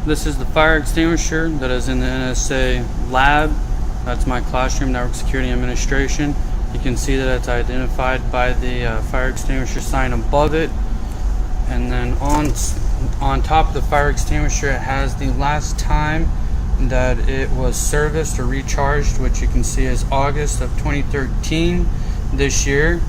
This is the fire extinguisher that is in the NSA lab. That's my classroom, Network Security Administration. You can see that it's identified by the fire extinguisher sign above it. And then on top of the fire extinguisher, it has the last time that it was serviced or recharged, which you can see is August of 2013 this year.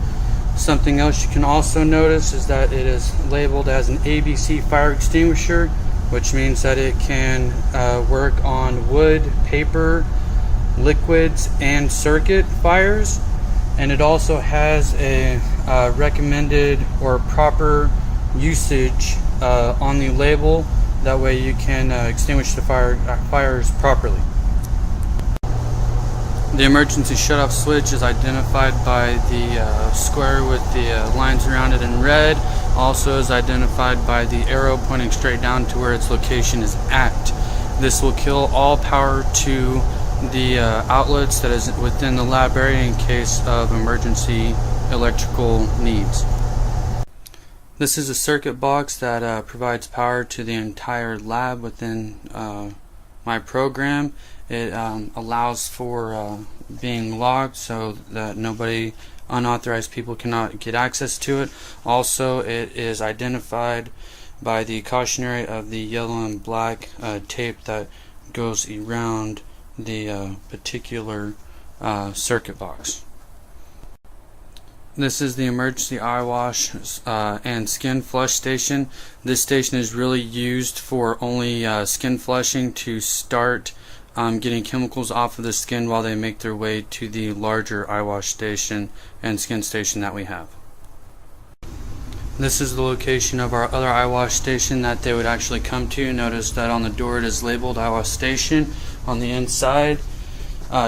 Something else you can also notice is that it is labeled as an ABC fire extinguisher, which means that it can work on wood, paper, liquids, and circuit fires. And it also has a recommended or proper usage on the label. That way you can extinguish the fires properly. The emergency shutoff switch is identified by the square with the lines around it in red. Also is identified by the arrow pointing straight down to where its location is at. This will kill all power to the outlets that is within the lab area in case of emergency electrical needs. This is a circuit box that provides power to the entire lab within my program. It allows for being logged so that nobody, unauthorized people, cannot get access to it. Also, it is identified by the cautionary of the yellow and black tape that goes around the particular circuit box. This is the emergency eye wash and skin flush station. This station is really used for only skin flushing to start getting chemicals off of the skin while they make their way to the larger eye wash station and skin station that we have. This is the location of our other eye wash station that they would actually come to. Notice that on the door it is labeled eye wash station. On the inside,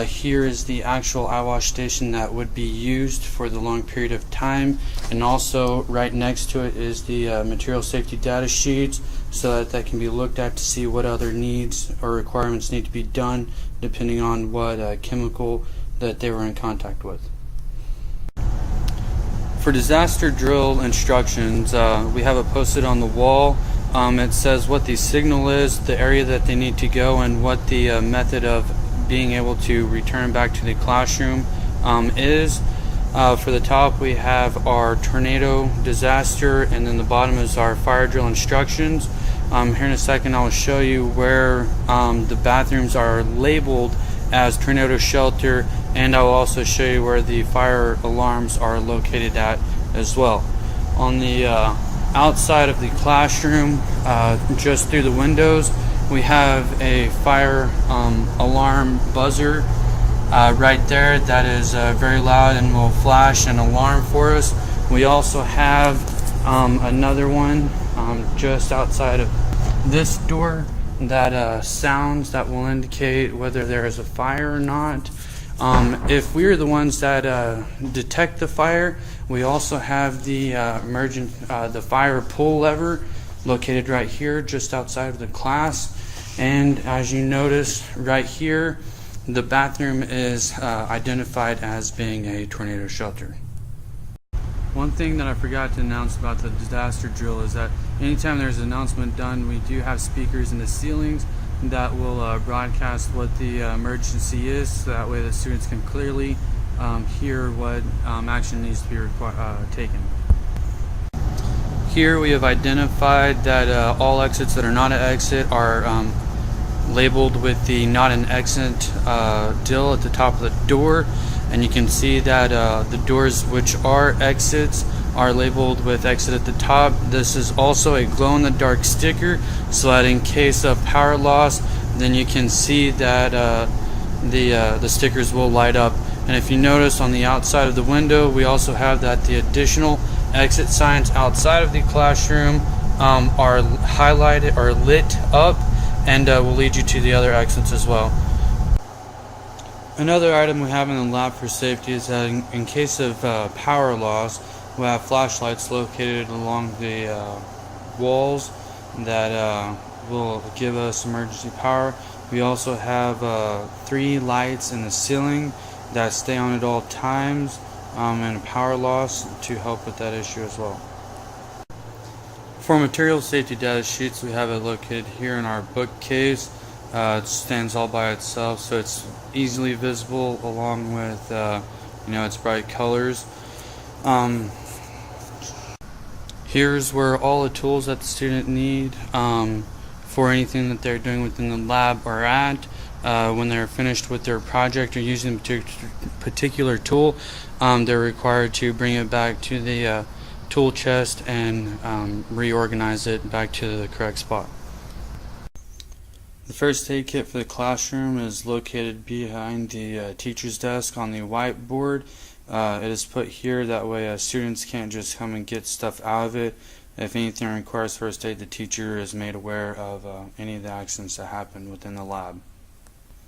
here is the actual eye wash station that would be used for the long period of time, and also right next to it is the material safety data sheets, so that can be looked at to see what other needs or requirements need to be done depending on what chemical that they were in contact with. For disaster drill instructions, we have it posted on the wall. It says what the signal is, the area that they need to go, and what the method of being able to return back to the classroom is. For the top we have our tornado disaster, and then the bottom is our fire drill instructions. Here in a second I will show you where the bathrooms are labeled as tornado shelter, and I will also show you where the fire alarms are located at as well. On the outside of the classroom, just through the windows, we have a fire alarm buzzer right there that is very loud and will flash an alarm for us. We also have another one just outside of this door that sounds that will indicate whether there is a fire or not. If we're the ones that detect the fire, we also have the the fire pull lever located right here just outside of the class. And as you notice right here, the bathroom is identified as being a tornado shelter. One thing that I forgot to announce about the disaster drill is that anytime there's an announcement done, we do have speakers in the ceilings that will broadcast what the emergency is, so that way the students can clearly hear what action needs to be taken. Here we have identified that all exits that are not an exit are labeled with the not an exit dill at the top of the door, and you can see that the doors which are exits are labeled with exit at the top. This is also a glow-in-the-dark sticker, so that in case of power loss, then you can see that the stickers will light up. And if you notice on the outside of the window, we also have that the additional exit signs outside of the classroom are highlighted or lit up, and will lead you to the other exits as well. Another item we have in the lab for safety is that in case of power loss, we have flashlights located along the walls that will give us emergency power. We also have 3 lights in the ceiling that stay on at all times, and a power loss to help with that issue as well. For material safety data sheets, we have it located here in our bookcase. It stands all by itself, so it's easily visible along with its bright colors. Here's where all the tools that the student need for anything that they're doing within the lab are at. When they're finished with their project or using a particular tool, they're required to bring it back to the tool chest and reorganize it back to the correct spot. The first aid kit for the classroom is located behind the teacher's desk on the whiteboard. It is put here, that way students can't just come and get stuff out of it. If anything requires first aid, the teacher is made aware of any of the accidents that happen within the lab.